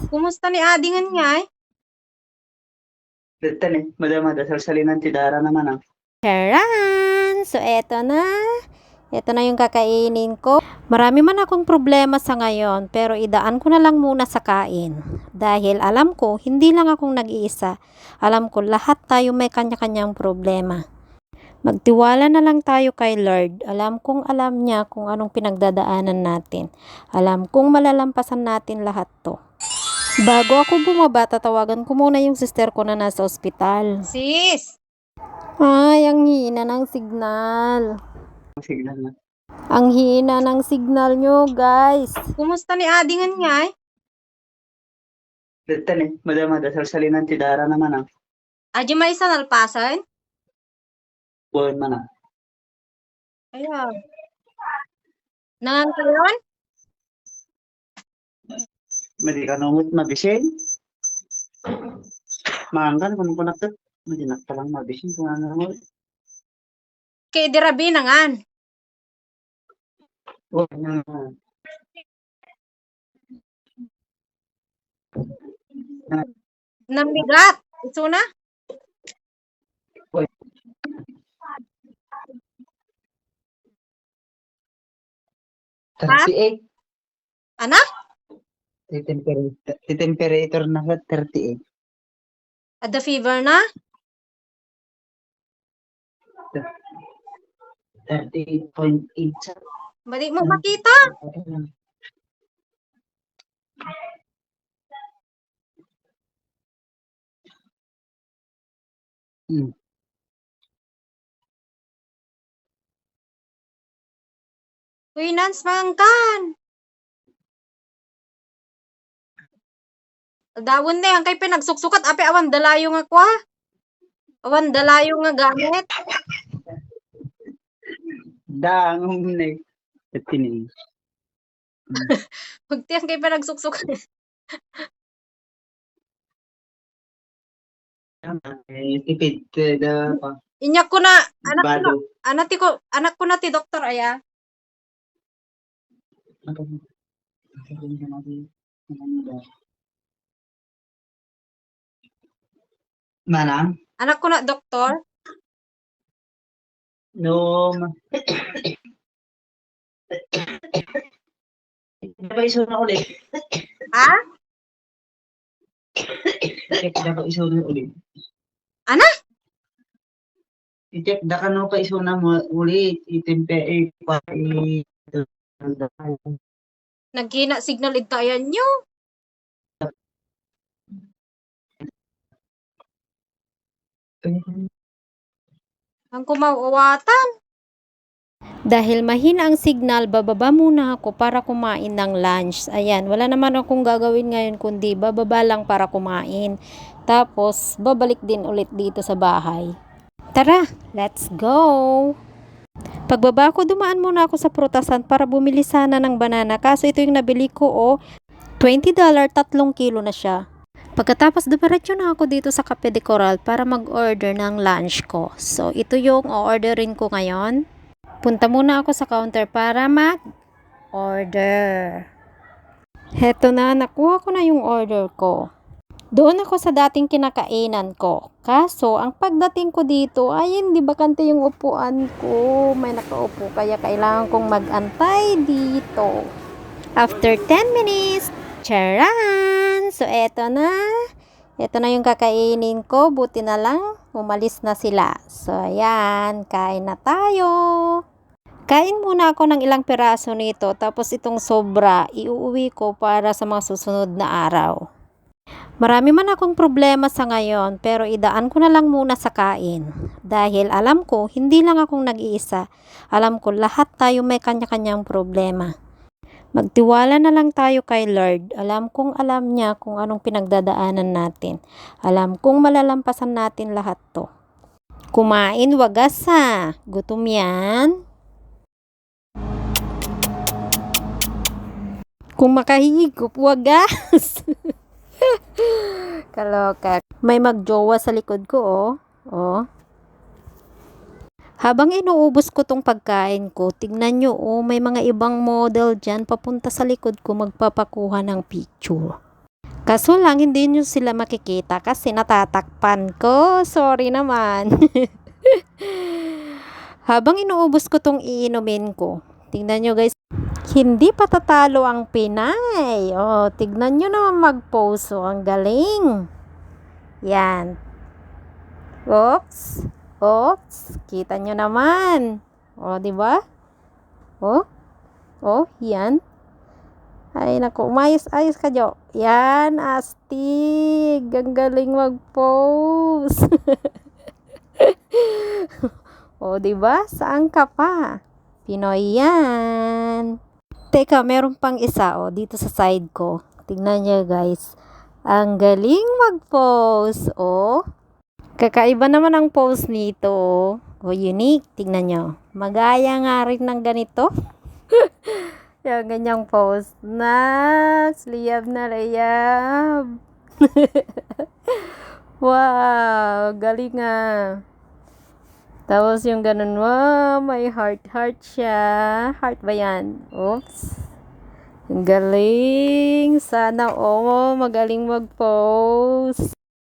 Kumusta ni Adingan nga eh? Dito ni, madamada, salsalinan ti Dara naman ah. Charan! So, eto na. Ito na yung kakainin ko. Marami man akong problema sa ngayon, pero idaan ko na lang muna sa kain. Dahil alam ko, hindi lang akong nag-iisa. Alam ko, lahat tayo may kanya-kanyang problema. Magtiwala na lang tayo kay Lord. Alam kong alam niya kung anong pinagdadaanan natin. Alam kong malalampasan natin lahat to. Bago ako bumaba, tatawagan ko muna yung sister ko na nasa ospital. Sis! Ay, ang hina ng signal. Signal na. Ang hina ng signal nyo, guys. Kumusta ni Adingan nga eh? Dito ni, madamada, salsalinan ti Dara naman ah. Aji may isa nalpasan? Buwan man ah. Ayan. Nangan ka yun? Madi ka numot mabisin. Maangkan kung kunakot. Madi na palang mabisin kung ano mo. Kay Dirabi nangan. Buwan na. Namigat. Ito na? Ha? 38. Anak? Temperature na sa 38. Ada fever na? 38.8 sa. Balik mo makita? Hmm. Uy, Nance, mangkan. Dawon na, ang kay pinagsuksukat, ape awan dalayo nga kwa. Awan dalayo nga gamit. Dangom na. Tini. Magti ang kay pinagsuksukat. Tipid da pa. Inyak ko na, Bado. anak ko na ti doktor aya. Manang? Anak ko na doktor. No. Dapat iso na ulit. Ha? Dapat iso na ulit. Anak? I-check da ka no pa iso na mo ulit. Itempe pa Nagkina signal ito ayan nyo. Ang kumawawatan. Dahil mahina ang signal, bababa muna ako para kumain ng lunch. Ayan, wala naman akong gagawin ngayon kundi bababa lang para kumain. Tapos, babalik din ulit dito sa bahay. Tara, let's go! Pagbaba ko, dumaan muna ako sa prutasan para bumili sana ng banana. Kaso ito yung nabili ko, $20, 3 kilo na siya. Pagkatapos dumiretso na ako dito sa Cafe de Coral para mag-order ng lunch ko. So, ito yung o-orderin ko ngayon. Punta muna ako sa counter para mag-order. Heto na, nakuha ko na yung order ko. Doon ako sa dating kinakainan ko. Kaso, ang pagdating ko dito, ay hindi bakante yung upuan ko. May nakaupo, kaya kailangan kong mag-antay dito. After 10 minutes, charan! So, eto na. Ito na yung kakainin ko. Buti na lang, umalis na sila. So, ayan. Kain na tayo. Kain muna ako ng ilang piraso nito. Tapos itong sobra, iuwi ko para sa mga susunod na araw. Marami man akong problema sa ngayon, pero idaan ko na lang muna sa kain. Dahil alam ko, hindi lang akong nag-iisa. Alam ko, lahat tayo may kanya-kanyang problema. Magtiwala na lang tayo kay Lord. Alam kong alam niya kung anong pinagdadaanan natin. Alam kong malalampasan natin lahat to. Kumain, wagas ha. Gutom yan. Kung makahigop, wagas. Kaloka. May magjowa sa likod ko, oh. Habang inuubos ko tong pagkain ko, tignan nyo, may mga ibang model dyan papunta sa likod ko magpapakuha ng picture. Kaso lang, hindi nyo sila makikita kasi natatakpan ko. Sorry naman. Habang inuubos ko tong iinumin ko, tingnan nyo guys, hindi pa tatalo ang Pinay. Oh, tignan nyo naman mag-pose. Oh, ang galing. Yan. Oops. Oops. Kita nyo naman. Oh, di ba? Oh. Oh, yan. Ay, naku, umayos-ayos ka, Jo. Yan, astig. Ang galing mag-pose. O, di ba? Saan ka pa? Pinoy yan. Teka, meron pang isa, dito sa side ko. Tingnan niyo, guys. Ang galing mag-pose, Kakaiba naman ang pose nito, unique. Tingnan nyo. Magaya nga rin ng ganito. Yung ganyang pose. Liyab na liyab. Wow, galing ah. Tapos yung ganun, wow, may heart siya. Heart ba yan? Oops. Ang galing. Sana, magaling mag-pose.